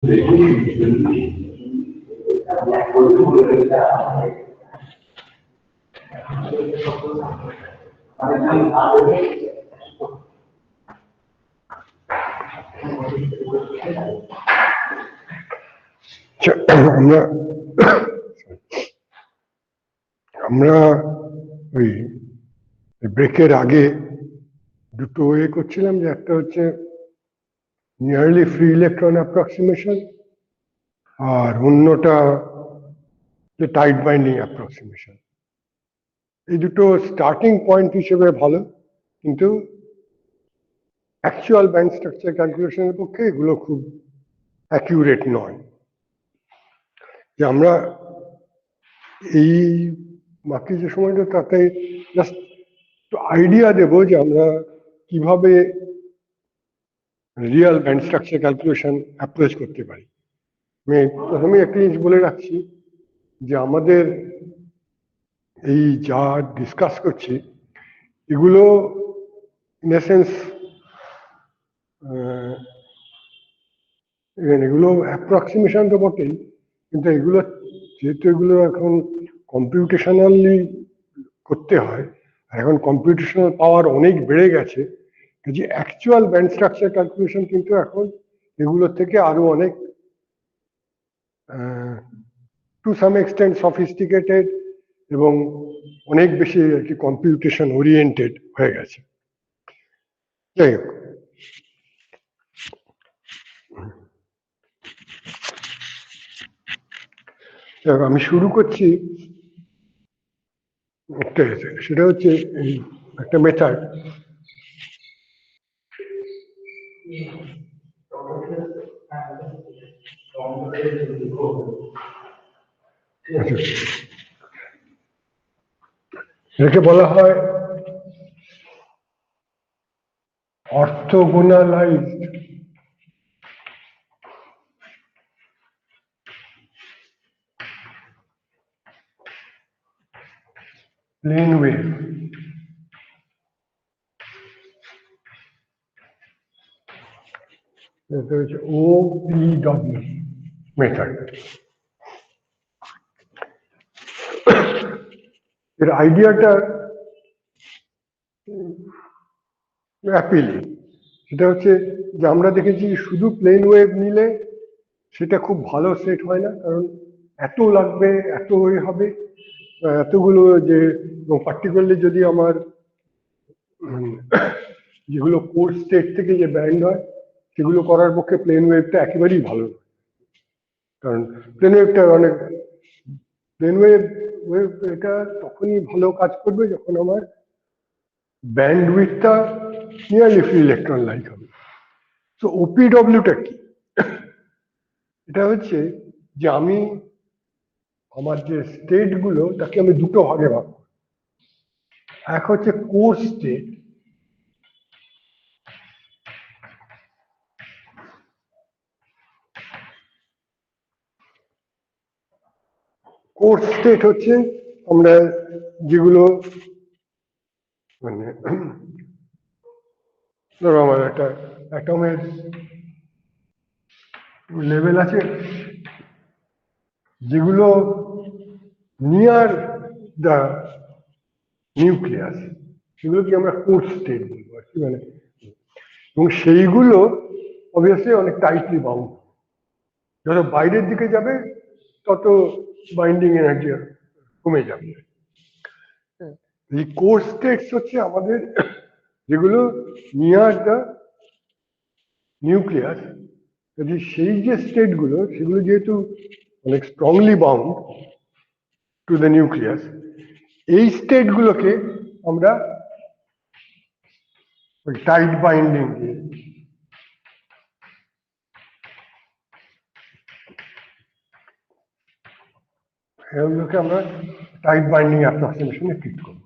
আমরা আমরা ওই ব্রেকের আগে দুটো করছিলাম, যে একটা হচ্ছে নিয়ারলি ফ্রি ইলেকট্রন অ্যাপ্রক্সিমেশন, আর অন্যটা যে টাইট বাইন্ডিং অ্যাপ্রক্সিমেশন। এই দুটো স্টার্টিং পয়েন্ট হিসেবে ভালো, কিন্তু অ্যাকচুয়াল ব্যান্ড স্ট্রাকচার ক্যালকুলেশনের পক্ষে এগুলো খুব অ্যাকিউরেট নয়। যে আমরা এই বাকি যে সময়টা তাতে জাস্ট আইডিয়া দেব যে আমরা কিভাবে real band structure calculation approach করতে পারি। আমি প্রথমে একটা জিনিস বলে রাখছি, যে আমাদের এই যা ডিসকাস করছি এগুলো ইন এ সেন্স এগুলো অ্যাপ্রক্সিমেশন তো বটেই, কিন্তু এগুলো যেহেতু এগুলো এখন কম্পিউটেশনালি করতে হয়, এখন কম্পিউটেশনাল পাওয়ার অনেক বেড়ে গেছে, যে অ্যাকচুয়াল ব্যান্ড স্ট্রাকচার ক্যালকুলেশন কিন্তু এখন এগুলোর থেকে আরো অনেক টু সাম এক্সটেন্ট সফিস্টিকেটেড এবং অনেক বেশি আর কি কম্পিউটেশন ওরিয়েন্টেড হয়ে গেছে। যাই হোক, আমি শুরু করছি একটা, সেটা হচ্ছে একটা মেথড এটাকে বলা হয় অর্থোগোনালাইজড প্লেন ওয়েভ। এটা হচ্ছে OPW মেথড। এর আইডিয়াটা অ্যাপিলিং। সেটা হচ্ছে যে আমরা দেখেছি শুধু প্লেন ওয়েভ নিলে সেটা খুব ভালো সেট হয় না, কারণ এত লাগবে, এত হবে, এতগুলো যে, পার্টিকুলারলি যদি আমার যেগুলো কোর স্টেট থেকে যে ব্যান্ড হয় সেগুলো করার পক্ষে প্লেন ওয়েভটা একেবারেই ভালো নয়। কারণ প্লেন ওয়েভটা অনেক প্লেন ওয়েভ এটা তখনই ভালো কাজ করবে যখন আমার ব্যান্ডউইথটা নিয়ারলি ফ্রি ইলেকট্রন লাইক হবে। তো ওপিডব্লিউটা কি? এটা হচ্ছে যে আমি আমার যে স্টেট গুলো তাকে আমি দুটো ভাগে ভাগ করি। এক হচ্ছে কোর স্টেট, কোর স্টেট হচ্ছে আমরা যেগুলো মানে ধরো আমার একটা অ্যাটমের লেভেল আছে যেগুলো নিয়ার দ্য নিউক্লিয়াস, সেগুলো কি আমরা কোর স্টেট বলবো আর কি, মানে এবং সেইগুলো অবভিয়াসলি অনেক টাইটলি বাউন্ড। যত বাইরের দিকে যাবে তত বাইন্ডিং এনার্জি কমে যাবে। এই কোর স্টেটস হচ্ছে আমাদের যেগুলো নিয়ার দ্য নিউক্লিয়াস, সেই যে স্টেট গুলো সেগুলো যেহেতু অনেক strongly bound to the nucleus, এই স্টেট গুলোকে আমরা টাইট বাইন্ডিং দিয়ে এগুলোকে আমরা টাইট বাইন্ডিং অ্যাপ্রক্সিমেশনে ট্রিট করব।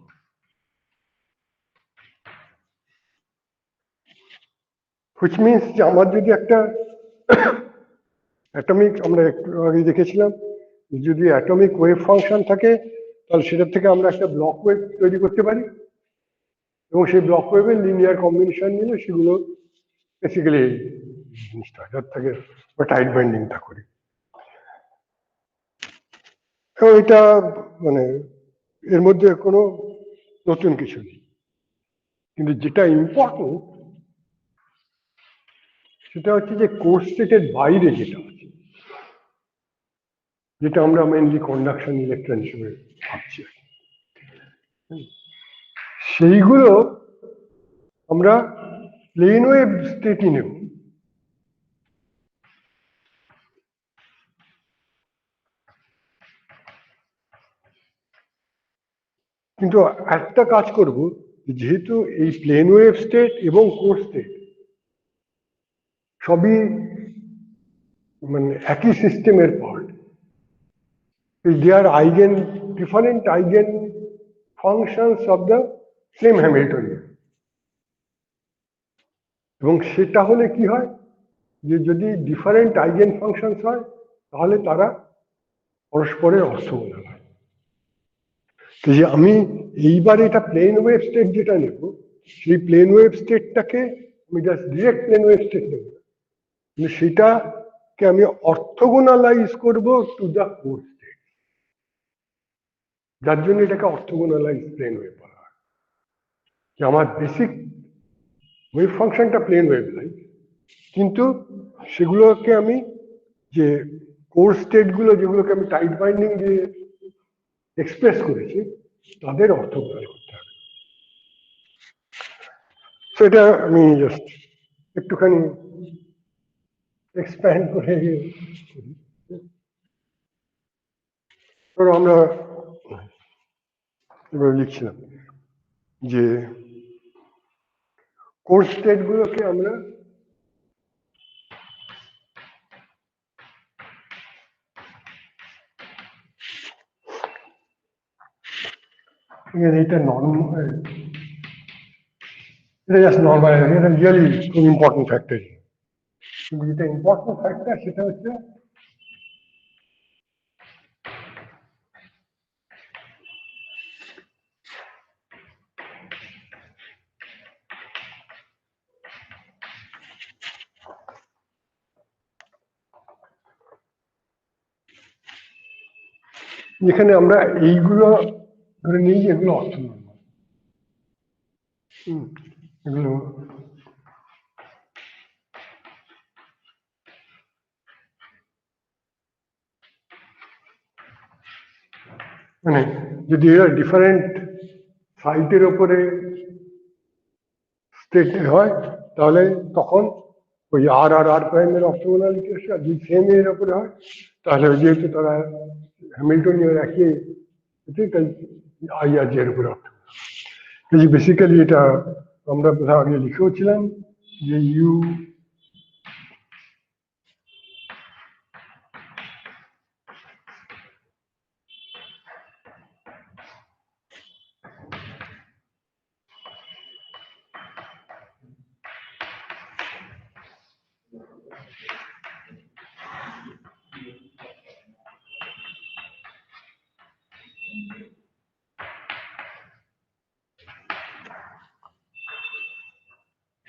হুইচ মিনস যে আমার যদি একটা অ্যাটমিক, আমরা একটু আগে দেখেছিলাম, যদি অ্যাটমিক ওয়েভ ফাংশন থাকে তাহলে সেটার থেকে আমরা একটা ব্লক ওয়েভ তৈরি করতে পারি, এবং সেই ব্লক ওয়েভের লিনিয়ার কম্বিনেশন নিলে সেগুলো বেসিক্যালি জিনিসটা, যার থেকে টাইট বাইন্ডিংটা করি। এবং এটা মানে এর মধ্যে কোনো নতুন কিছু নেই, কিন্তু যেটা ইম্পর্টেন্ট সেটা হচ্ছে যে কোর্স স্টেটের বাইরে যেটা আছে, যেটা আমরা মেনলি কন্ডাকশন ইলেকট্রন হিসেবে ভাবছি, সেইগুলো আমরা প্লেন ওয়েভ স্টেটই নেব। কিন্তু একটা কাজ করব, যেহেতু এই প্লেন ওয়েভ স্টেট এবং কোর্স স্টেট সবই মানে একই সিস্টেমের part, they are different eigen functions of the same Hamiltonian, এবং সেটা হলে কি হয় যে যদি ডিফারেন্ট আইগেন ফাংশনস হয় তাহলে তারা পরস্পরের অর্থগোনাল হয়। তো যে আমি এইবার এটা প্লেন ওয়েভ স্টেট যেটা নেব, সেই প্লেন ওয়েভ স্টেটটাকে আমি just direct plane wave state নেব, কিন্তু সেটাকে আমি অর্থগোনালাইজ করব টু দ্য কোর স্টেট, যার জন্য এটাকে অর্থগোনালাইজ প্লেন ওয়েভ বলা হয়। যে আমার বেসিক ওয়েভ ফাংশনটা প্লেন ওয়েভ লাইক, কিন্তু সেগুলোকে আমি যে কোর স্টেটগুলো যেগুলোকে আমি টাইট বাইন্ডিং দিয়ে এক্সপ্রেস করেছি তাদের অর্থগোনাল করতে হবে। সেটা আমি জাস্ট একটুখানি এক্সপ্যান্ড করে ধরো আমরা এবার লিখছিলাম যে কোর স্টেটগুলোকে আমরা এটা নর্মাল, এটা জাস্ট নর্মাল, এটা রিয়েলি খুব ইম্পর্টেন্ট ফ্যাক্টর। কিন্তু যেটা ইম্পর্টেন্ট ফ্যাক্টর সেটা হচ্ছে যেখানে আমরা এইগুলো ধরে নিই যে এগুলো অর্থনর্মাল, এগুলো মানে যদি এরা ডিফারেন্ট সাইটের ওপরে স্টেট হয় তাহলে তখন ওই আর আর আর প্রাইমের অর্থগোনালিটি আসে, আর যদি সেম এর ওপরে হয় তাহলে যেহেতু তারা হ্যামিল্টনীয় একই, তাই আই আর জে এর উপরে অর্থগোনাল। বেসিক্যালি এটা আমরা বোধহয় আগে লিখেও ছিলাম যে ইউ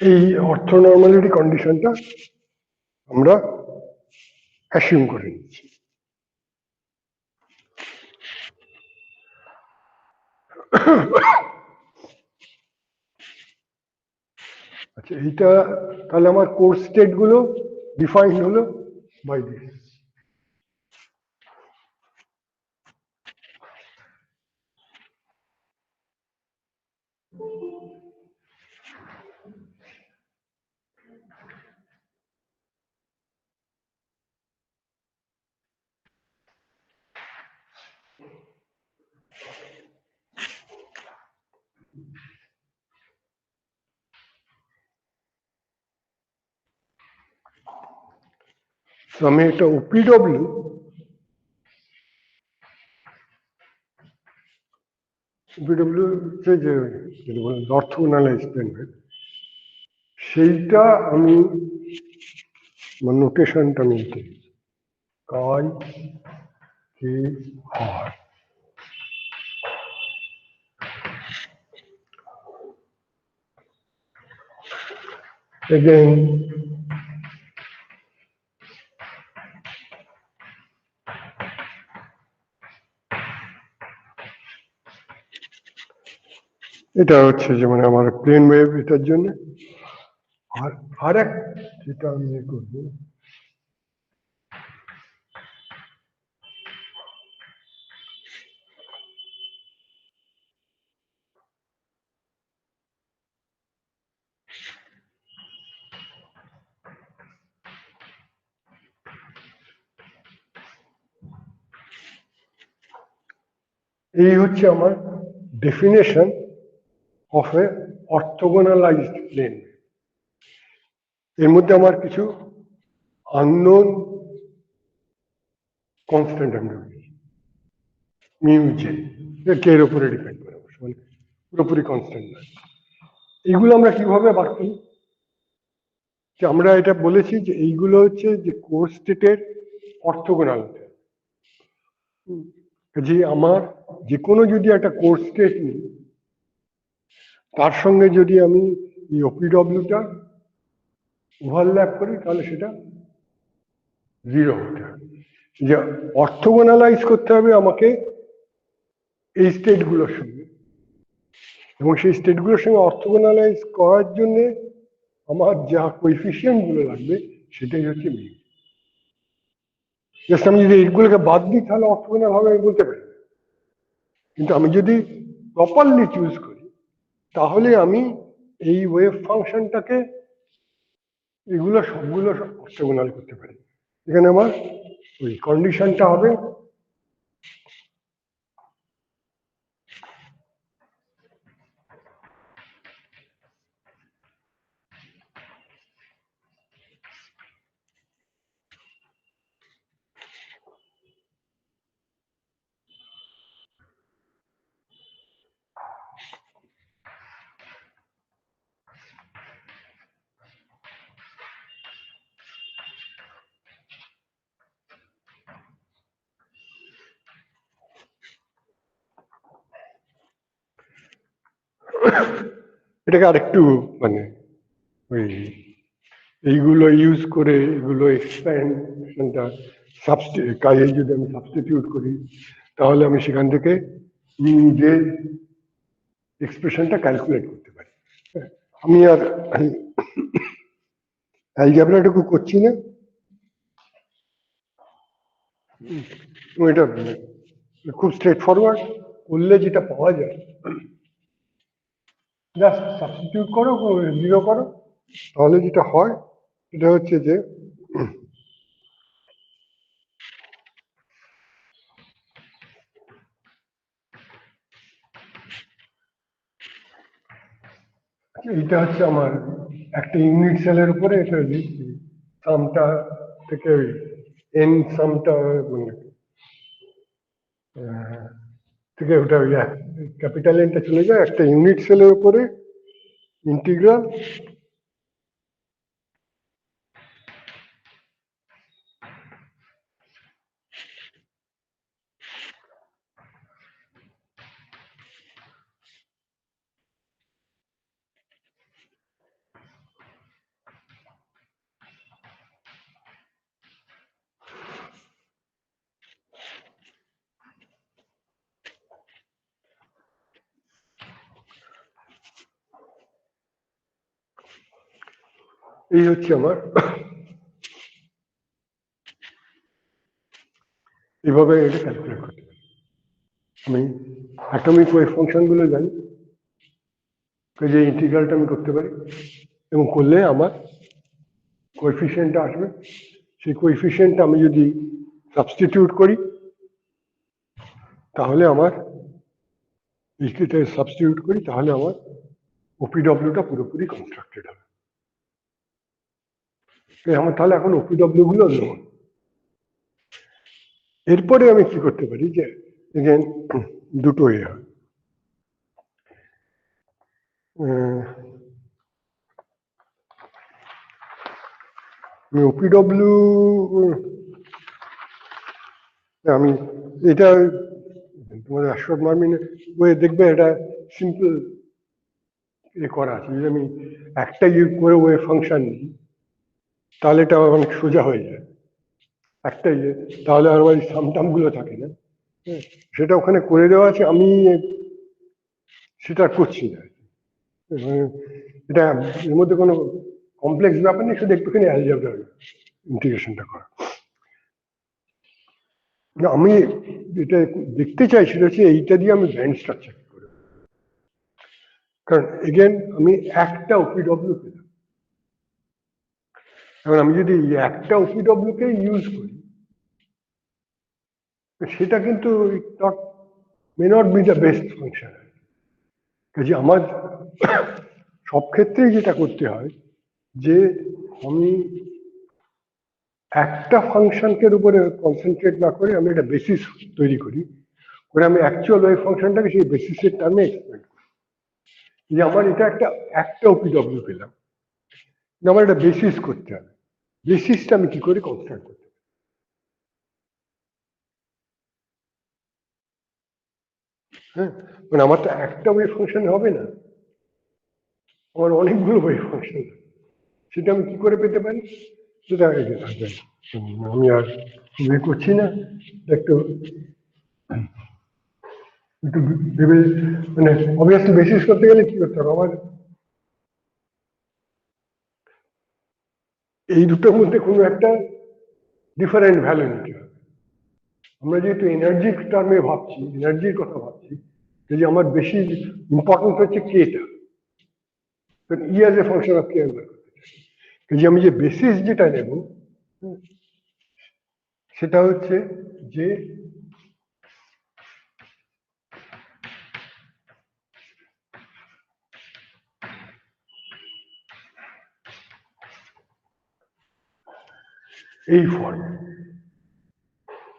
এই অর্থনর্মালিটি কন্ডিশনটা আমরা অ্যাসিউম করে নিচ্ছি। আচ্ছা, এইটা তাহলে আমার কোর্স স্টেট গুলো ডিফাইন্ড হলো বাই দিস। আমি একটা ওপিডব্লিউ হচ্ছে যে অর্থগোনালাইজ প্লেন ওয়েভ, সেইটা আমি নোটেশনটা আমি কাই কে আর again এটা হচ্ছে যে মানে আমার প্লেন ওয়েভ এটার জন্য। আর আরেক যেটা আমি করবো, এই হচ্ছে আমার ডেফিনেশন অফ এ অর্থোগোনালাইজড প্লেন। এর মধ্যে আমার কিছু আননোন কনস্ট্যান্ট আমি ঢুকিয়েছি, মিউ জে, কে এর উপরে ডিপেন্ড করে, অবশ্য মানে পুরোপুরি কনস্ট্যান্ট নয়। এইগুলো আমরা কিভাবে বার করি? যে আমরা এটা বলেছি যে এইগুলো হচ্ছে যে কোর স্টেটের অর্থোগোনাল। যে আমার যে কোনো যদি একটা কোর স্টেট নিই, তার সঙ্গে যদি আমি এই ওপিডব্লিউটা ওভারল্যাপ করি, তাহলে সেটা জিরো হতে হবে। যে অর্থোগোনালাইজ করতে হবে আমাকে এই স্টেটগুলোর সঙ্গে, এবং সেই স্টেটগুলোর সঙ্গে অর্থোগোনালাইজ করার জন্য আমার যা কোএফিসিয়েন্ট গুলো লাগবে সেটাই হচ্ছে মিউ। জাস্ট আমি যদি এইগুলোকে বাদ দিই তাহলে অর্থোগোনাল হবে আমি বলতে পারি, কিন্তু আমি যদি প্রপারলি চুজ করি তাহলে আমি এই ওয়েভ ফাংশনটাকে এগুলো সবগুলো অর্থোগোনাল করতে পারি। এখানে আমার ওই কন্ডিশনটা হবে এটাকে আরেকটু মানে ওই এইগুলো ইউজ করে এগুলো এক্সপ্যান্ডটা কাজে যদি আমি সাবস্টিটিউট করি, তাহলে আমি সেখান থেকে যে এক্সপ্রেশনটা ক্যালকুলেট করতে পারি। আমি আর অ্যালজেব্রাটুকু করছি না, এটা খুব স্ট্রেট ফরওয়ার্ড। করলে যেটা পাওয়া যায়, জাস্ট সাবস্টিটিউট করো, জিরো করো, তাহলে যেটা হয় সেটা হচ্ছে যে এইটা হচ্ছে আমার একটা ইউনিট সেলের উপরে এটা সামটা থেকে ওই এন সামটা মানে থেকে ওটা ক্যাপিটাল এনটা চলে যায় একটা ইউনিট সেলের উপরে ইন্টিগ্রাল এই হচ্ছে আমার এইভাবে এটা ক্যালকুলেট করতে পারি। আমি অ্যাটমিক ওয়েভ ফাংশন গুলো জানি, যে ইন্টিগ্রালটা আমি করতে পারি, এবং করলে আমার কোএফিসিয়েন্টটা আসবে। সেই কোএফিসিয়েন্টটা আমি যদি সাবস্টিটিউট করি, তাহলে আমার এইটা সাবস্টিটিউট করি, তাহলে আমার ওপিডব্লিউটা পুরোপুরি কনস্ট্রাক্টেড হবে। আমার তাহলে এখন ওপিডব্লিউ গুলো নোন। এরপরে আমি কি করতে পারি, যে এগেন দুটো হয়, ওপিডব্লিউ আমি এটা তোমাদের অ্যাশরফ মার্মিনের বইয়ে দেখবে, এটা সিম্পল করা আছে। যদি আমি একটা করে ওয়েভ ফাংশন নিই, তাহলে এটা অনেক সোজা হয়ে যায়। একটাই তাহলে আর ওই সামটাম গুলো থাকে না, সেটা ওখানে করে দেওয়া আছে। আমি সেটা আর করছি না। মানে এটা এর মধ্যে কোনো কমপ্লেক্স ব্যাপার নেই, শুধু একটুখানি অ্যালজেব্রা ইন্টিগ্রেশনটা করা। আমি এটা দেখতে চাই সেটা হচ্ছে এইটা দিয়ে আমি ব্যান্ড স্ট্রাকচার কি করে, কারণ এগেন আমি একটা ওপিডব্লিউ পেলাম। এখন আমি যদি একটা ওপিডব্লিউ কে ইউজ করি, সেটা কিন্তু not may not be the best function. কাজে আমার সব ক্ষেত্রেই যেটা করতে হয় যে আমি একটা ফাংশনকে উপরে কনসেন্ট্রেট না করে আমি একটা বেসিস তৈরি করি, করে আমি অ্যাকচুয়াল ওয়েভ ফাংশনটাকে সেই বেসিসের টার্মে এক্সপ্লেন করি। যে আমার এটা একটা ওপিডব্লিউ পেলাম, আমার একটা বেসিস করতে হবে। বেসিসটা আমি কি করে কনস্ট্রাক্ট করতে পারি? হ্যাঁ, মানে আমার তো একটা ওয়েভ ফাংশন হবে না, আমার অনেকগুলো ওয়েভ ফাংশন। সেটা আমি কি করে পেতে পারি? সেটা আমি আর ইয়ে করছি না, একটু একটু ভেবে, মানে অবভিয়াসলি বেসিস করতে গেলে কি করতে হবে আমার, এই দুটোর মধ্যে কোনো একটা ডিফারেন্ট ভ্যালু নিতে হবে। আমরা যেহেতু এনার্জির টার্মে ভাবছি, এনার্জির কথা ভাবছি, যে আমার বেশি ইম্পর্টেন্ট হচ্ছে কেটা, ই অ্যাজ এ ফাংশন অফ কে আমি বার করতে চাই। যে আমি যে বেসিস যেটা নেব সেটা হচ্ছে যে এই ফর্ম,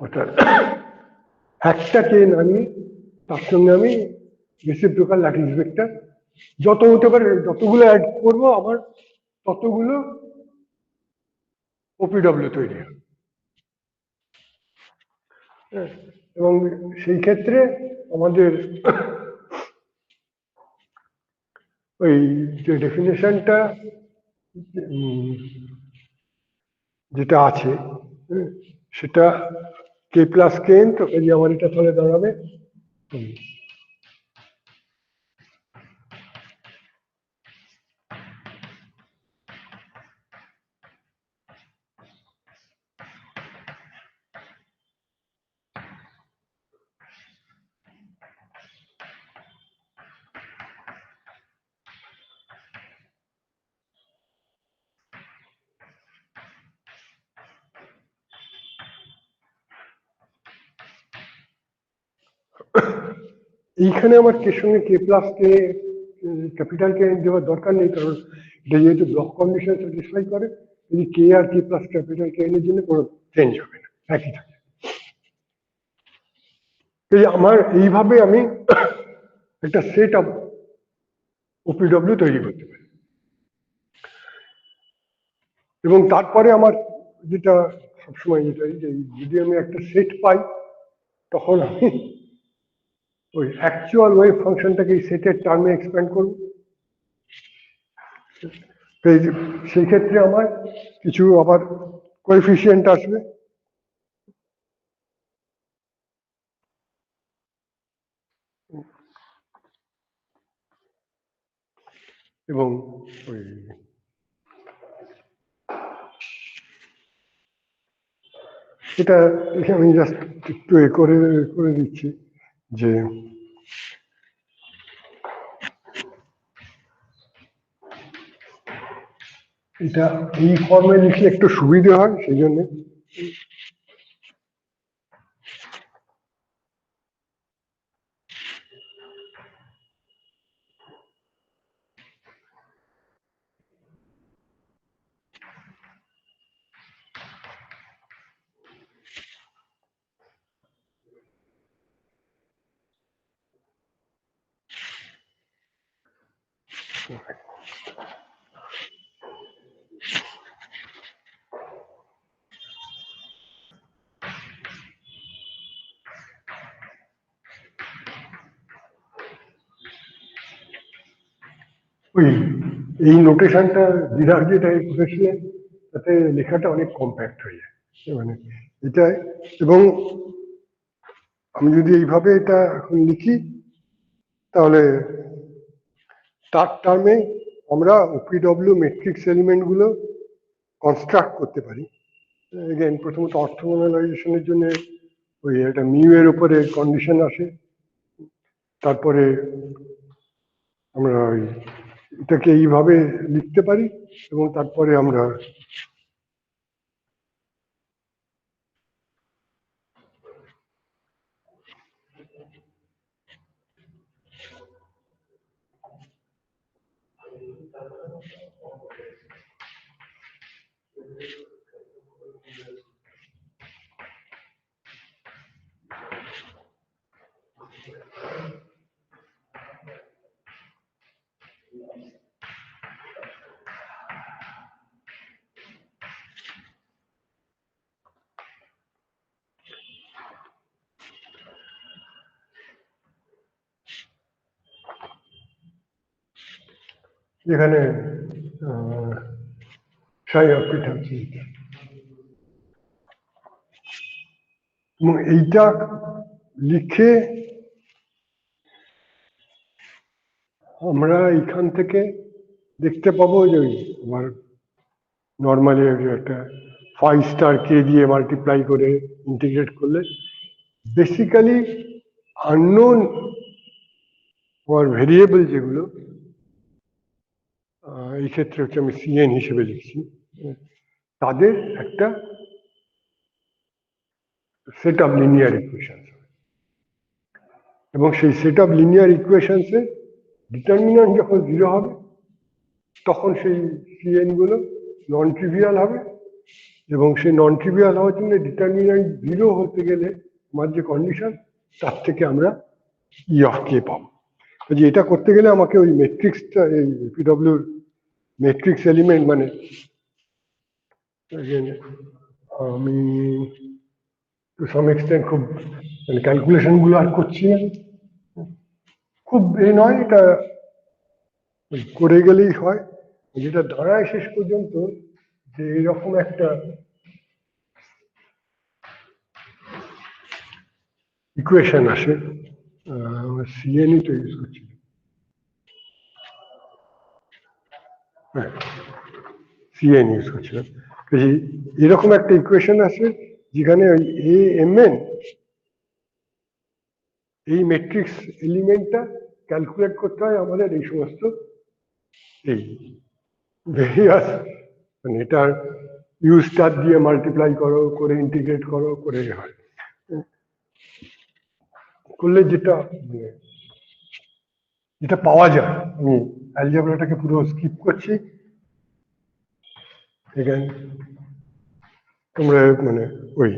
অর্থাৎ একটা চেন আমি তার সঙ্গে আমি রেসিপ্রোকাল ল্যাটিস ভেক্টর যত হতে পারে, যতগুলো অ্যাড করবো আমার ততগুলো ওপিডব্লিউ তৈরি হবে। এবং সেই ক্ষেত্রে আমাদের ওই যে ডেফিনেশনটা যেটা আছে সেটা কে প্লাস কে এন, তো কাজে আমার এটা তাহলে দাঁড়াবে এইখানে আমার কে সঙ্গে কে প্লাস কে ক্যাপিটাল কে দেওয়ার দরকার নেই, কারণ এটা যেহেতু ব্লক কন্ডিশন স্যাটিসফাই করে, যদি কে আর কে প্লাস ক্যাপিটাল কে এর জন্য কোনো চেঞ্জ হবে না, একই থাকে। এই আমার এইভাবে আমি একটা সেট অফ ওপিডব্লিউ তৈরি করতে পারি। এবং তারপরে আমার যেটা সবসময় যেটা, যে যদি আমি একটা সেট পাই তখন আমি ওই অ্যাকচুয়াল ওয়েভ ফাংশনটাকে এই সেটের টার্মে এক্সপ্যান্ড করব। সেই ক্ষেত্রে আমার কিছু আবার কোএফিসিয়েন্ট আসবে, এবং ওই এটা আমি জাস্ট একটু এ করে করে দিচ্ছি যে এটা এই ফর্মে লিখলে একটু সুবিধে হয়, সেই জন্য ওই এই নোটেশনটা দিদার যেটা করেছিলেন তাতে লেখাটা অনেক কম্প্যাক্ট হয়ে যায়, মানে এটা। এবং আমি যদি এইভাবে এটা এখন লিখি তাহলে তার টার্মে আমরা ওপিডব্লিউ ম্যাট্রিক্স এলিমেন্টগুলো কনস্ট্রাক্ট করতে পারি। এগেন প্রথমত অর্থোগোনালাইজেশনের জন্য ওই একটা মিউ এর উপরে কন্ডিশন আসে, তারপরে আমরা ওই এটাকে এইভাবে লিখতে পারি এবং তারপরে আমরা যেখানে সাই অফ থিটা আছে এইটা। এবং এইটা লিখে আমরা এইখান থেকে দেখতে পাবো যে ওই আমার নর্মালি একটা 5 স্টার কে দিয়ে মাল্টিপ্লাই করে ইন্টিগ্রেট করলে বেসিক্যালি আননোন আমার ভেরিয়েবল যেগুলো এই ক্ষেত্রে হচ্ছে আমি সিএন হিসেবে লিখছি, তাদের একটা সেট অফ লিনিয়ার ইকুয়েশন, এবং সেই সেট অফ লিনিয়ার ইকুয়েশনসে ডিটারমিন্যান্ট যখন 0 হবে তখন সেই সিএন গুলো নন ট্রিভিয়াল হবে, এবং সেই নন ট্রিভিয়াল হওয়ার জন্য ডিটারমিন্যান্ট 0 হতে গেলে আমার যে কন্ডিশন তার থেকে আমরা ই অফ কে পাবো। যে এটা করতে গেলে আমাকে ওই ম্যাট্রিক্সটা, এই পিডব্লিউর ম্যাট্রিক্স এলিমেন্ট মানে আমি টু সাম এক্সটেন্ট খুব মানে ক্যালকুলেশন গুলো আর করছি না, খুব এই নয়, এটা করে গেলেই হয়। যেটা দাঁড়ায় শেষ পর্যন্ত যে এরকম একটা ইকুয়েশন আসে, সিএনই তো ইউজ করছি, হ্যাঁ সিএন ইউজ করছিলাম। এরকম একটা ইকুয়েশন আসে যেখানে ওই এ এম এন এই ম্যাট্রিক্স এলিমেন্টটা ক্যালকুলেট করতে হয় আমাদের এই সমস্ত এই ভেরিয়াস, মানে এটার ইউ স্টার দিয়ে মাল্টিপ্লাই করো, করে ইন্টিগ্রেট করো, করে হয় করলে যেটা মানে যেটা পাওয়া যায়। আমি অ্যালজেব্রাটাকে পুরো স্কিপ করছি, এখানে তোমরা মানে ওই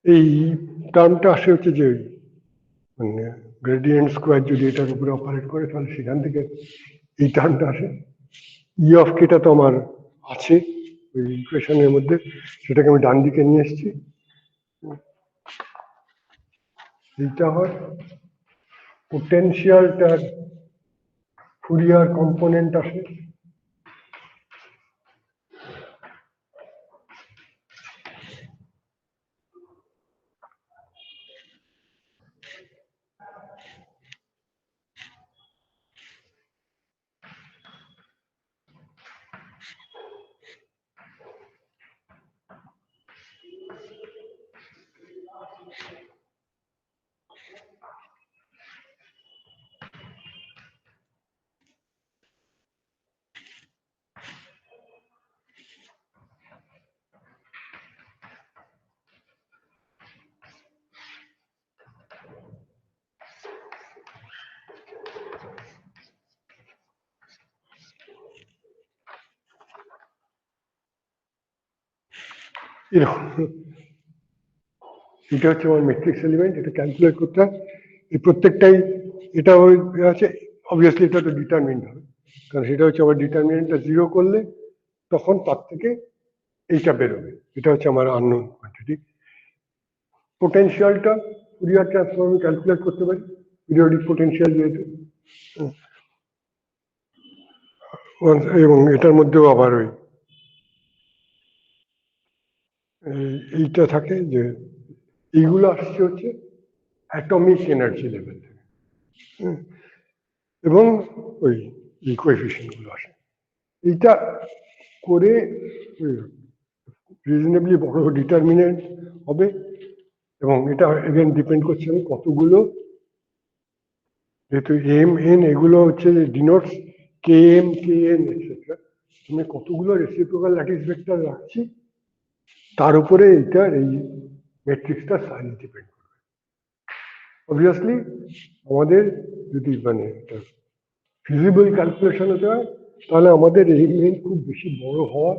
এই টার্মটা আসে হচ্ছে যে মানে গ্রেডিয়েন্ট স্কোয়ার যদি এটার উপরে অপারেট করে তাহলে সেখান থেকে এই টার্মটা আসে। ই অফ কেটা তো আমার আছে ওই ইকুয়েশনের মধ্যে, সেটাকে আমি ডান দিকে নিয়ে এসেছি। এইটা হয় পোটেনশিয়ালটার ফুরিয়ার কম্পোনেন্ট আসে, এরকম এটা হচ্ছে আমার ম্যাট্রিক্স এলিমেন্ট, এটা ক্যালকুলেট করতে হয়। এই প্রত্যেকটাই এটা আছে, অবভিয়াসলি এটা তো ডিটারমিন্ড হবে, কারণ সেটা হচ্ছে আমার ডিটারমিনেন্টটা 0 করলে তখন তার থেকে এইটা বেরোবে, এটা হচ্ছে আমার আননোন কোয়ান্টিটি। পোটেনশিয়ালটা ফুরিয়ার ট্রান্সফর্মে ক্যালকুলেট করতে পারি, পিরিয়ডিক পোটেনশিয়াল যেহেতু, এবং এটার মধ্যেও আবার ওই এইটা থাকে যে এইগুলো আসছে হচ্ছে অ্যাটমিক এনার্জি লেভেল থেকে, এবং ওই কোএফিসিয়েন্ট গুলো আসে। এইটা করে রিজনেবলি বড় ডিটারমিনেন্ট হবে, এবং এটা এগেন ডিপেন্ড করছে আমি কতগুলো, যেহেতু এম এন এগুলো হচ্ছে denotes K M K N etcetera, আমি কতগুলো রেসিপ্রোকাল ল্যাটিস ভেক্টর রাখছি তার উপরে এইটার এই ম্যাট্রিক্সটা সাইজ ডিপেন্ড করবে। অবভিয়াসলি আমাদের যদি মানে ফিজিবল ক্যালকুলেশন হতে হয় তাহলে আমাদের এই মেন খুব বেশি বড় হওয়া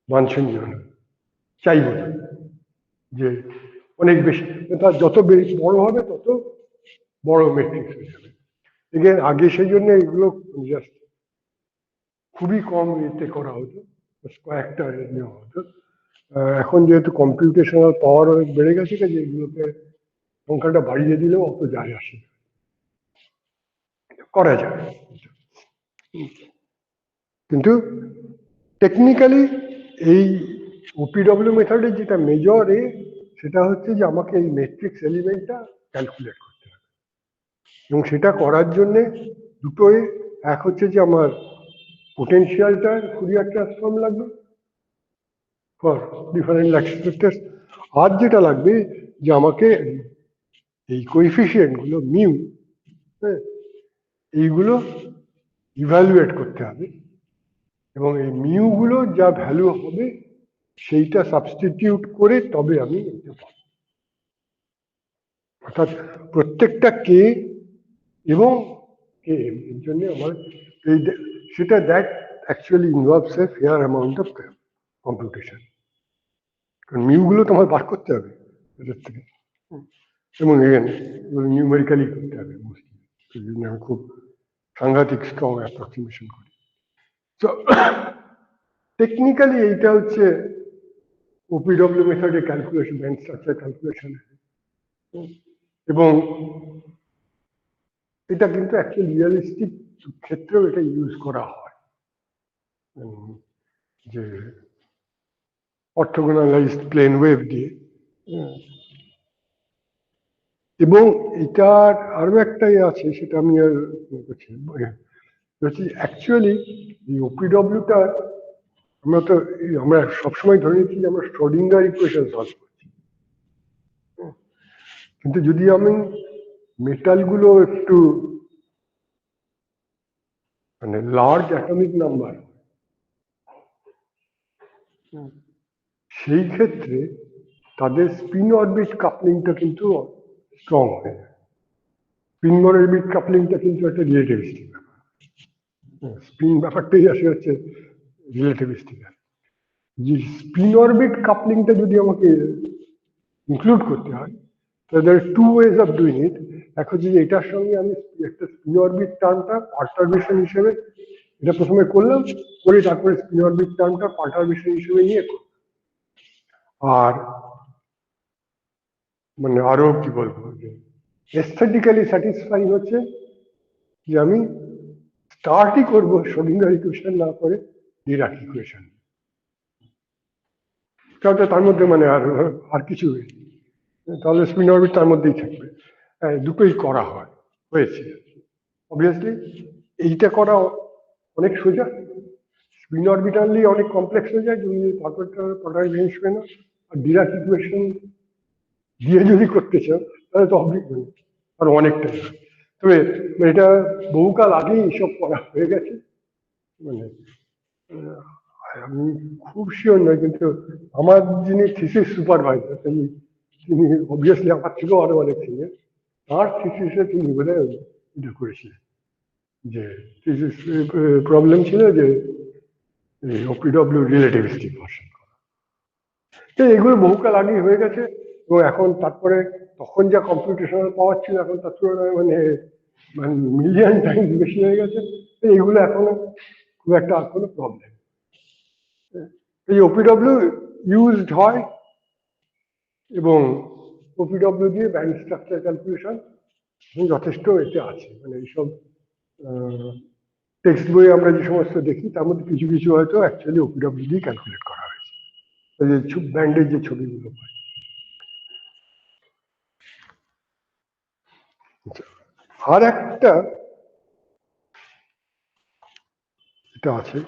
বাঞ্ছনীয় নয়, চাইব না যে অনেক বেশি, তার যত বড় হবে তত বড় ম্যাট্রিক্স হয়ে যাবে। এগেন আগে সেই জন্য এগুলো জাস্ট খুবই কম ইয়েতে করা হতো, কয়েকটা নেওয়া হতো। এখন যেহেতু কম্পিউটেশনাল পাওয়ার অনেক বেড়ে গেছে, যে এগুলোকে সংখ্যাটা বাড়িয়ে দিলেও অত যায় আসে, করা যায়। কিন্তু টেকনিক্যালি এই ওপিডব্লিউ মেথডের যেটা মেজর সেটা হচ্ছে যে আমাকে এই ম্যাট্রিক্স এলিমেন্টটা ক্যালকুলেট করতে হবে, এবং সেটা করার জন্যে দুটোই, এক হচ্ছে যে আমার পোটেনশিয়ালটার ফুরিয়ার ট্রান্সফর্ম লাগবে ফর ডিফারেন্ট ল্যাটিস ভেক্টরস, আর যেটা লাগবে যে আমাকে এই কোএফিসিয়েন্ট গুলো মিউ, হ্যাঁ, এইগুলো ইভ্যালুয়েট করতে হবে, এবং এই মিউ গুলো যা ভ্যালু হবে সেইটা সাবস্টিটিউট করে তবে আমি এটা পাবো। অর্থাৎ প্রত্যেকটা কে এবং কে এম এর জন্য আমার এই সেটা that actually involves a fair amount of computation, কারণ মিউগুলো তোমার বার করতে হবে এদের থেকে, এবং নিউমেরিক্যালি করতে হবে মোস্টলি, সেই জন্য আমি খুব সাংঘাতিক স্ট্রং অ্যাপ্রক্সিমেশন করি। তো টেকনিক্যালি এইটা হচ্ছে ওপিডব্লিউ মেথডের ক্যালকুলেশন, ব্যান্ড স্ট্রাকচার ক্যালকুলেশন, এবং এটা কিন্তু অ্যাকচুয়ালি রিয়েলিস্টিক ক্ষেত্রেও এটা ইউজ করা হয়, যে অর্থোগোনালাইজড প্লেন ওয়েভ দিয়ে। এবং এটার আরো একটা আছে, সেটা আমি আর অ্যাকচুয়ালি এই ওপিডব্লিউটা আমরা সবসময় ধরে নিচ্ছি যে আমরা শ্রোডিঙ্গার ইকুয়েশন সলভ করছি, কিন্তু যদি আমি মেটালগুলো একটু মানে লার্জ অ্যাটমিক নাম্বার, সেই ক্ষেত্রে তাদের স্পিন অরবিট কাপলিংটা কিন্তু স্ট্রং হয়ে যায়। স্পিন অরবিট কাপলিংটা কিন্তু একটা রিলেটিভিস্টিক ব্যাপার, স্পিন ব্যাপারটাই আসে হচ্ছে রিলেটিভিস্টিক। যে স্পিন অরবিট কাপলিংটা যদি আমাকে ইনক্লুড করতে হয় তাহলে two ways of doing it. এক হচ্ছে যে এটার সঙ্গে আমি একটা স্পিন অরবিট টার্মটা পারটারবেশন হিসেবে এটা প্রথমে করলাম, করে তারপরে স্পিন অরবিট টার্মটা পারটারবেশন হিসেবে নিয়ে করলাম। আর মানে আরো কি বলবো, যে এস্থেটিক্যালি স্যাটিসফাই হচ্ছে যে আমি স্টার্টই করবো শ্রোডিঙ্গার ইকুয়েশন না করে ডিরাক ইকুয়েশন, তার মধ্যে মানে আর কিছু তাহলে স্পিন অরবিট তার মধ্যেই থাকবে। দুটোই করা হয়েছে। অবভিয়াসলি এইটা করা অনেক সোজা, স্পিন অরবিটালি অনেক কমপ্লেক্স হয়ে যায় যদি পটারবেশন হিসেবে না, আর ডিরাক ইকুয়েশন দিয়ে যদি করতে চাও তাহলে তো আর অনেকটা। তবে এটা বহুকাল আগেই এসব করা হয়ে গেছে, মানে আমি খুব শিওর নয়, কিন্তু আমার যিনি থিসিস সুপারভাইজার তিনি অবভিয়াসলি আমার থেকেও আরো অনেক সিনিয়র, তার থিসিসে তিনি বোধহয় এটা করেছিলেন, যে থিসিস প্রবলেম ছিল যে ওপিডব্লিউ রিলেটিভিস্টিক ভার্সন করা। এগুলো বহুকাল আগেই হয়ে গেছে, এবং এখন তারপরে তখন যা কম্পিউটেশনাল পাওয়ার ছিল এখন তার তুলনায় মানে মানে মিলিয়ন টাইমস বেশি হয়ে গেছে। এইগুলো এখনো খুব একটা কোনো প্রবলেম। এই ওপিডব্লিউ ইউজড হয় এবং ওপিডব্লিউ দিয়ে ব্যান্ড স্ট্রাকচার ক্যালকুলেশন যথেষ্ট এতে আছে। মানে এইসব টেক্সট বই আমরা যে সমস্ত দেখি তার মধ্যে কিছু কিছু হয়তো অ্যাকচুয়ালি ওপিডব্লিউ দিয়ে ক্যালকুলেট করা হয়েছে, ওই যে ব্যান্ডের যে ছবিগুলো পাই। আর একটা এটা আছে,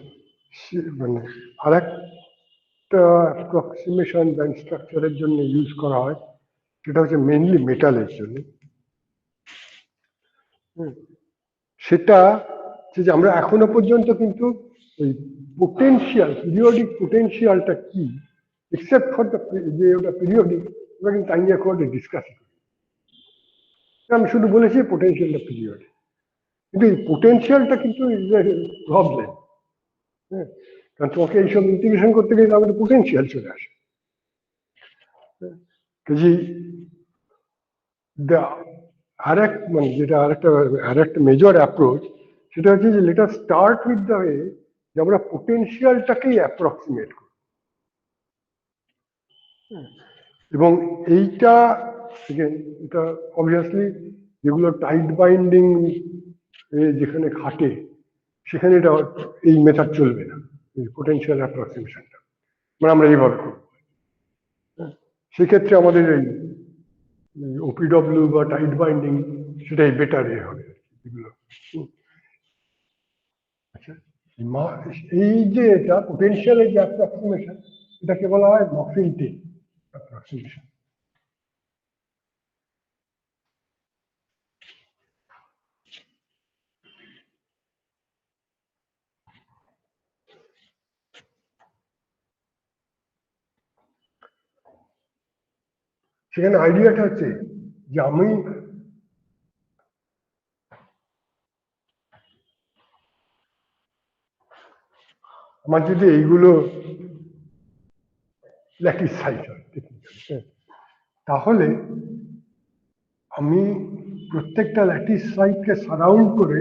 মানে আর একটা অ্যাপ্রক্সিমেশন ব্যান্ড স্ট্রাকচারের জন্য ইউজ করা হয়, সেটা হচ্ছে মেনলি মেটালের জন্য। সেটা যে আমরা এখনো পর্যন্ত কিন্তু ওই পোটেনশিয়াল, পিরিয়ডিক পোটেনশিয়ালটা কি, এক্সেপ্ট ফর দ্য যে ওটা পিরিয়ডিক, ওটা কিন্তু টাইম অ্যাকর্ডে ডিসকাস করি। আমি শুধু বলেছি পোটেনশিয়ালটা পিরিয়ড, কিন্তু এই পোটেনশিয়ালটা কিন্তু প্রবলেম। হ্যাঁ, কারণ তোমাকে এইসব ইন্টিগ্রেশন করতে গেলে আমাদের পোটেনশিয়াল চলে আসে। কাজে আরেক মানে যেটা আরেকটা মেজর অ্যাপ্রোচ, সেটা হচ্ছে যে let us start with the way যে আমরা পোটেনশিয়ালটাকেই অ্যাপ্রক্সিমেট করি। এবং এইটা এটা অবভিয়াসলি যেগুলো টাইট বাইন্ডিং যেখানে খাটে সেখানে এটা এই মেথড চলবে না, পোটেনশিয়াল অ্যাপ্রক্সিমেশনটা মানে আমরা এইভাবে করবো। সেক্ষেত্রে আমাদের এই ওপিডব্লিউ বা টাইট বাইন্ডিং সেটাই বেটার হবে এগুলো। আচ্ছা, এই যে এটা পোটেনশিয়ালের যে অ্যাপ্রক্সিমেশন, এটাকে বলা হয় মফিন-টি অ্যাপ্রক্সিমেশন। সেখানে আইডিয়াটা হচ্ছে যে আমি আমার যদি এইগুলো ল্যাটিস সাইজ হয় তাহলে আমি প্রত্যেকটা ল্যাটিস সাইডকে সারাউন্ড করে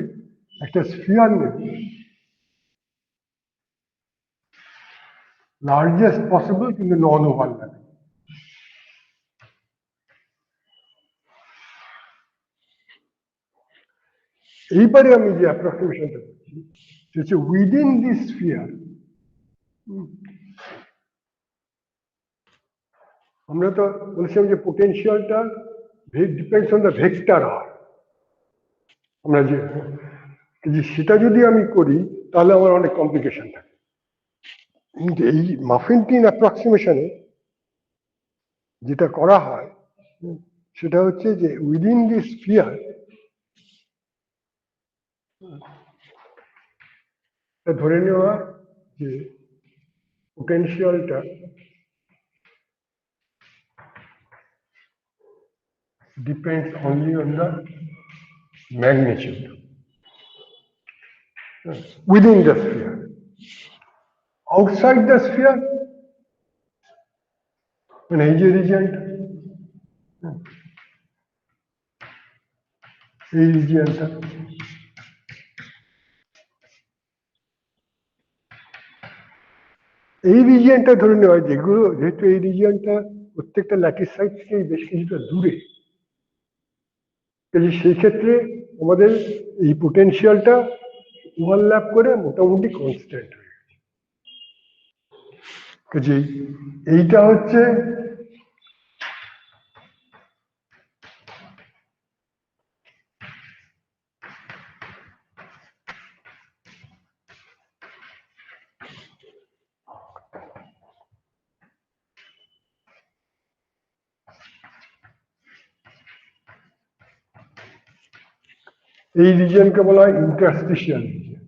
একটা স্ফিয়ার নেব, লার্জেস্ট পসিবল কিন্তু নন ওভারল্যাপিং। এইবারে আমি যে অ্যাপ্রক্সিমেশনটা করছি হচ্ছে উইদিন দিস স্ফিয়ার আমরা তো বলছিলাম যে পোটেনশিয়ালটা ডিপেন্ডস অন দ্য ভেক্টর আর। আমরা যে সেটা যদি আমি করি তাহলে আমার অনেক কমপ্লিকেশন থাকে। কিন্তু এই মাফিন-টিন অ্যাপ্রক্সিমেশনে যেটা করা হয় সেটা হচ্ছে যে উইদিন দি স্ফিয়ার ধরে নেওয়া যে পোটেনশিয়ালটা depends only on the magnitude within the sphere. Outside the sphere, মানে এই যে রিজিয়নটা, এই রিজিয়নটা, এই রিজিয়নটা ধরে নেওয়া যেগুলো, যেহেতু এই রিজিয়নটা প্রত্যেকটা ল্যাটিস সাইড থেকে বেশ কিছুটা দূরে, সেই ক্ষেত্রে আমাদের এই পোটেনশিয়ালটা ওভারল্যাপ করে মোটামুটি কনস্ট্যান্ট হয়ে গেছে। কাজেই এইটা হচ্ছে এই রিজিয়নকে বলা হয় ইন্টারস্টিশিয়াল রিজিয়ন।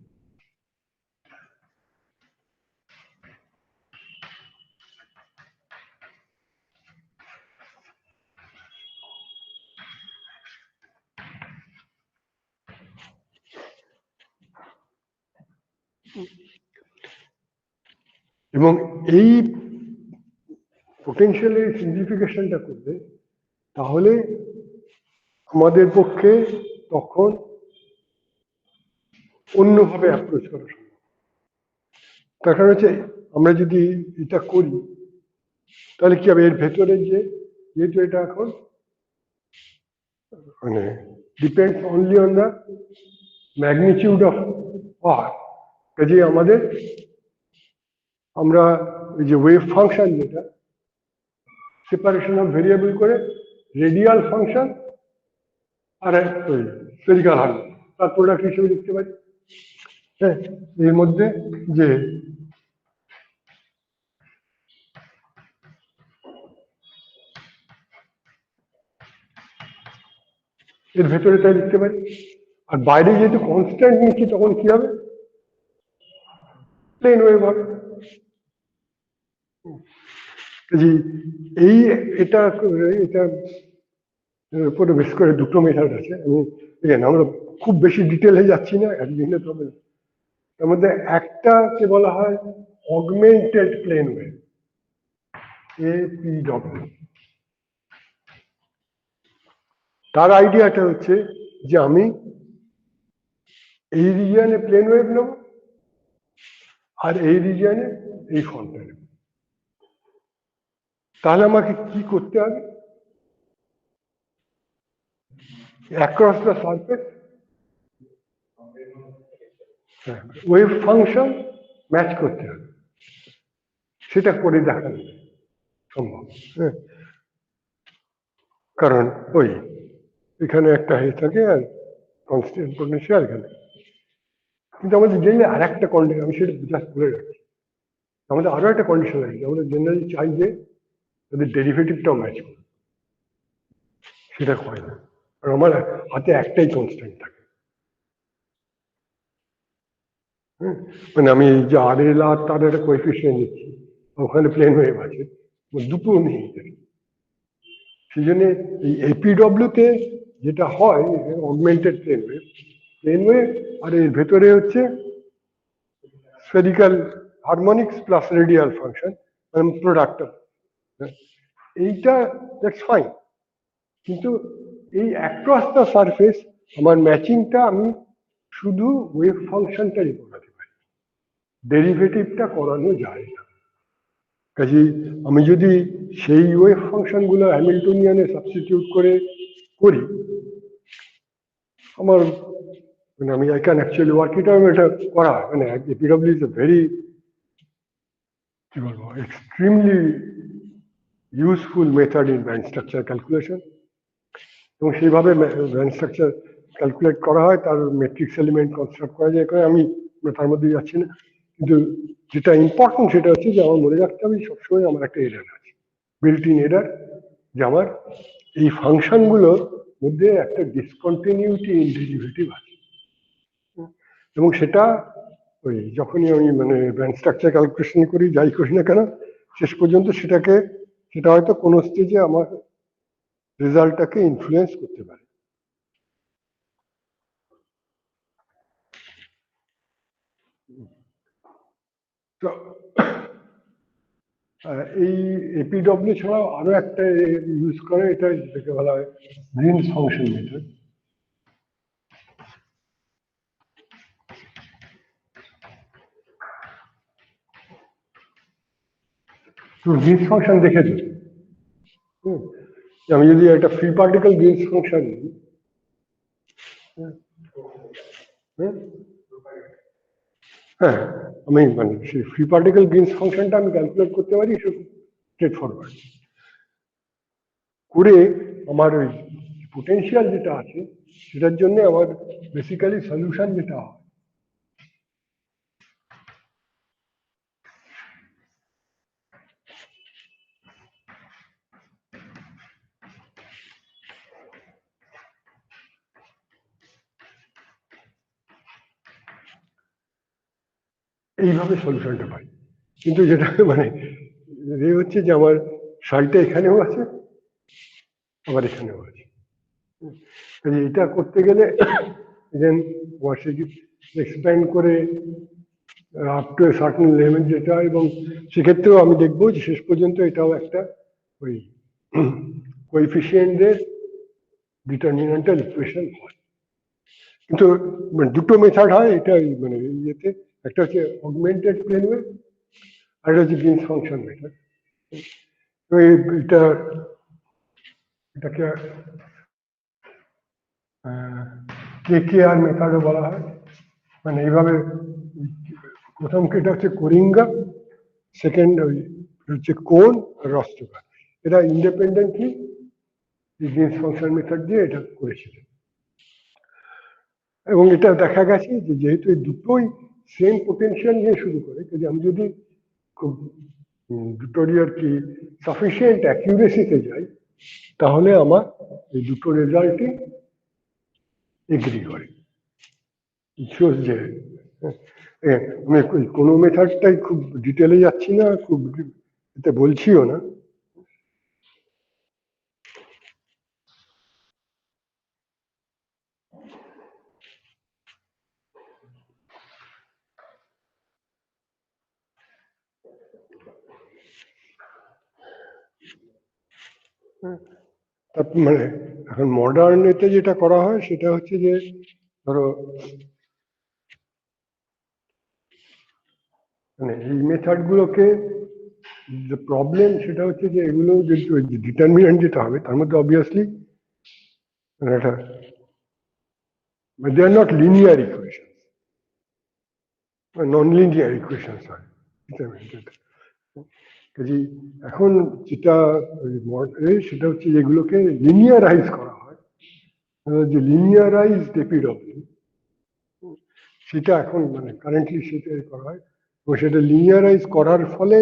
এবং এই পোটেনশিয়ালের সিম্পলিফিকেশনটা করবে, তাহলে আমাদের পক্ষে তখন অন্যভাবে অ্যাপ্রোচ করা সম্ভব। তার কারণ হচ্ছে আমরা যদি এটা করি তাহলে কি হবে, এর ভেতরে যে যেহেতু এটা এখন মানে depends only on the magnitude of r, কাজে আমাদের আমরা এই যে ওয়েভ ফাংশন যেটা সেপারেশন অফ ভেরিয়েবল করে রেডিয়াল ফাংশন আর ওই স্ফেরিক্যাল হারমোনিক তার প্রোডাক্ট হিসেবে লিখতে পারি। হ্যাঁ, এর মধ্যে যে এর ভেতরে তাই লিখতে পারি, আর বাইরে যেহেতু কনস্ট্যান্ট নিচ্ছি তখন কি হবে, প্লেন ওয়েভ হবে। এই এটা এটা উপরে বেশ করে দুটো মেথড আছে। আমরা খুব বেশি ডিটেলে যাচ্ছি না, একদিনে তবে তার মধ্যে একটাকে বলা হয় অগমেন্টেড প্লেন ওয়েভ, APW। তার আইডিয়াটা হচ্ছে যে আমি এই রিজিয়নে প্লেন ওয়েভ নেব আর এই রিজিয়নে এই ফর্মটা নেব। তাহলে আমাকে কি করতে হবে, across the surface wave function match করতে হবে, সেটা করে দেখানো সম্ভব। হ্যাঁ, কারণ ওই এখানে একটা হয়ে থাকে আর কনস্ট্যান্ট পোটেনশিয়াল এখানে। কিন্তু আমাদের জেনে আর একটা কন্ডিশন, আমি সেটা জাস্ট বলে রাখছি, আমাদের আরো একটা কন্ডিশন আছে, আমাদের জেনারেলি চাই যে তাদের ডেরিভেটিভটাও ম্যাচ করবে, সেটা হয় না, আর আমার হাতে একটাই কনস্ট্যান্ট থাকে। হ্যাঁ, মানে আমি যে আর এল আর তার একটা কোএফিসিয়েন্ট নিচ্ছি, ওখানে প্লেন ওয়েভ আছে, দুটো নেই। সেই জন্য এই এপিডব্লিউতে যেটা হয় অগমেন্টেড প্লেন ওয়েভ আর এর ভেতরে হচ্ছে spherical harmonics plus radial function, মানে প্রোডাক্ট। এইটা দ্যাটস ফাইন, কিন্তু এই অ্যাক্রস দ্য সারফেস আমার ম্যাচিংটা আমি শুধু ওয়েভ ফাংশনটাই করাতে পারি, ডেরিভেটিভটা করানো যায় না। কাজেই আমি যদি সেই ওয়েভ ফাংশনগুলো হ্যামিল্টনিয়ানে সাবস্টিটিউট করে করি, আমার মানে আমি I can actually work it out. এটা করা মানে এপিডব্লিউ ইজ এ ভেরি কি বলবো extremely useful method in band structure calculation, এবং সেইভাবে ব্যান্ড স্ট্রাকচার ক্যালকুলেট করা হয়, তার ম্যাট্রিক্স এলিমেন্ট কনস্ট্রাক্ট করা যায়। আমি তার মধ্যে যাচ্ছি না, কিন্তু যেটা ইম্পর্টেন্ট সেটা হচ্ছে যে আমার মনে রাখতে হবে সবসময় আমার একটা এরার আছে, বিল্ট ইন এরার, যে আমার এই ফাংশনগুলোর মধ্যে একটা ডিসকন্টিনিউটি ইন ডেরিভেটিভ আছে, এবং সেটা ওই যখনই আমি মানে ব্যান্ড স্ট্রাকচার ক্যালকুলেশন করি, যাই করি না কেন, শেষ পর্যন্ত সেটা হয়তো কোনো স্টেজে আমার রেজাল্টটাকে ইনফ্লুয়েন্স করতে পারে। তো এই এপিডব্লিউ ছাড়াও আরো একটা ইউজ করে, এটা যেটাকে বলা হয় গ্রিনস ফাংশন মেথড। তো গ্রিনস ফাংশন দেখেছো? আমি যদি একটা ফ্রি পার্টিকেল গ্রিনস ফাংশন নিই, হ্যাঁ, আমি মানে সেই ফ্রি পার্টিকেল গ্রিনস ফাংশনটা আমি ক্যালকুলেট করতে পারি স্ট্রেট ফরওয়ার্ড করে। আমার ওই পোটেনশিয়াল যেটা আছে সেটার জন্য আমার বেসিক্যালি সলিউশন যেটা হয়, এইভাবে সলিউশনটা পাই। কিন্তু যেটা মানে হচ্ছে যে আমার সাইটা এখানেও আছে আবার এখানেও আছে, এটা করতে গেলে দেন এক্সপ্যান্ড করে up to a certain level যেটা, এবং সেক্ষেত্রেও আমি দেখবো যে শেষ পর্যন্ত এটাও একটা ওই কোএফিসিয়েন্টদের ডিটারমিনেন্টাল ইকুয়েশন হয়। কিন্তু দুটো মেথড হয় এটা, মানে ইয়েতে একটা হচ্ছে অগমেন্টেড প্লেন ওয়েভ আর একটা হচ্ছে গ্রিনস ফাংশন মেথড। এটা এটাকে KKR মেথডও বলা হয়। মানে এইভাবে প্রথম এটা হচ্ছে কোরিঙ্গা, সেকেন্ড হচ্ছে কোন আর রস্টোকার, এরা ইন্ডিপেন্ডেন্টলি গ্রিনস ফাংশন মেথড দিয়ে এটা করেছিলেন। এবং এটা দেখা গেছে যে যেহেতু এই দুটোই সেম পোটেনশিয়াল নিয়ে শুরু করে, যে আমি যদি খুব দুটোরই আর কি সাফিসিয়েন্ট অ্যাকিউরেসিতে যাই, তাহলে আমার এই দুটো রেজাল্টই এগ্রি করে। যে আমি কোনো মেথডটাই খুব ডিটেলে যাচ্ছি না, খুব এতে বলছিও না। মানে এখন মডার্ন এতে যেটা করা হয় সেটা হচ্ছে যে ধরো মানে এই মেথড গুলোকে যে প্রবলেম সেটা হচ্ছে যে এগুলো যে ডিটারমিনেন্ট যেটা হবে তার মধ্যে অবভিয়াসলি একটা they are not linear equation, non linear equation হয় ডিটারমিনেন্ট। এখন যেটা সেটা হচ্ছে যেগুলোকে লিনিয়ারাইজ করা হয়, যে লিনিয়ারাইজ এপিডব্লিউ, সেটা এখন মানে কারেন্টলি সেটা করা হয়। এবং সেটা লিনিয়ারাইজ করার ফলে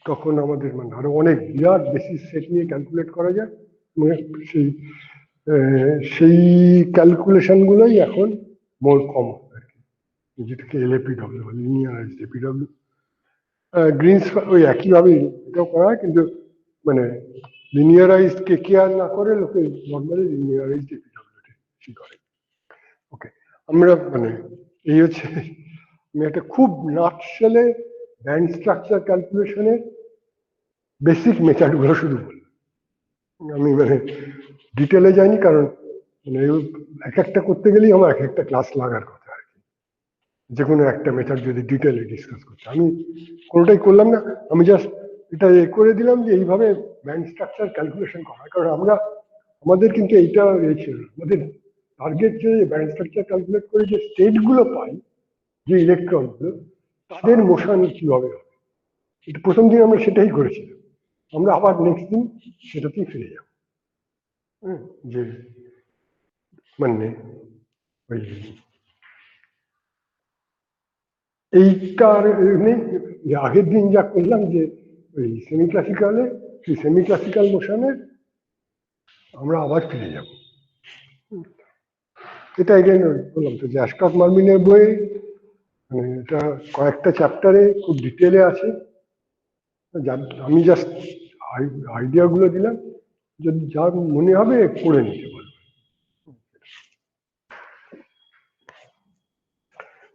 তখন আমাদের মানে আরো অনেক বিরাট বেসিস সেট নিয়ে ক্যালকুলেট করা যায়। সেই ক্যালকুলেশন গুলোই এখন মোর কমন আর কি, যেটাকে এলএপিডব্লিউ লিনিয়ারাইজ এপিডব্লিউ। গ্রিনস ওই একইভাবে এটাও করা হয়, কিন্তু মানে লিনিয়ারাইজ KKR না করে লোকে নর্মালি লিনিয়ারাইজ এপিডব্লিউটি বেশি করে। ওকে, আমরা মানে এই হচ্ছে আমি একটা খুব নাটশেলে ব্যান্ড স্ট্রাকচার ক্যালকুলেশনের বেসিক মেথড গুলো শুরু বললাম। আমি মানে ডিটেলে যাইনি, কারণ মানে এক একটা করতে গেলেই আমার এক একটা ক্লাস লাগার কথা আর কি, যে কোনো একটা মেথড যদি ডিটেলে ডিসকাস করতে। আমি কোনোটাই করলাম না, আমি জাস্ট এটা করে দিলাম যে এইভাবে ব্যান্ড স্ট্রাকচার ক্যালকুলেশন করা হয়। কারণ আমাদের কিন্তু এইটা ছিল, আমাদের টার্গেট যে ব্যান্ড স্ট্রাকচার ক্যালকুলেট করে যে স্টেটগুলো পাই, যে ইলেকট্রনগুলো তাদের মোশন কিভাবে হবে, এটা প্রথম দিন আমরা সেটাই করেছিলাম। আমরা আবার নেক্সট দিন সেটাতেই ফিরে যাব। যে মানে ওই এইটার নেই, আগের দিন যা করলাম যে ওই সেমি ক্লাসিক্যালে, সেই সেমি ক্লাসিক্যাল মোশনে আমরা আবার ফিরে যাব। এটা এগেন বললাম তো যে অ্যাশক্রফট মার্মিনের বইয়ে মানে এটা কয়েকটা চ্যাপ্টারে খুব ডিটেলে আছে। আমি জাস্ট আইডিয়া গুলো দিলাম, যদি যার মনে হবে পড়ে নিতে পারবে।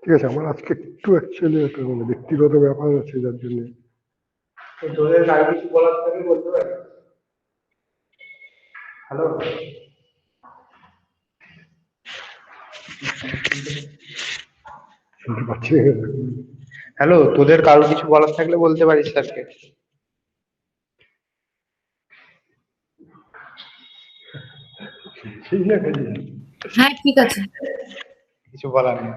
ঠিক আছে, আমার আজকে একটু অ্যাকচুয়ালি একটা মানে ব্যক্তিগত ব্যাপার আছে, যার জন্য তোদের আর কিছু বলার থাকে বলতে পারি। হ্যালো, শুনতে পাচ্ছি। হ্যালো, তোদের কারো কিছু বলার থাকলে বলতে পারিস স্যারকে। ঠিক না? হ্যাঁ ঠিক আছে, কিছু বলার নেই।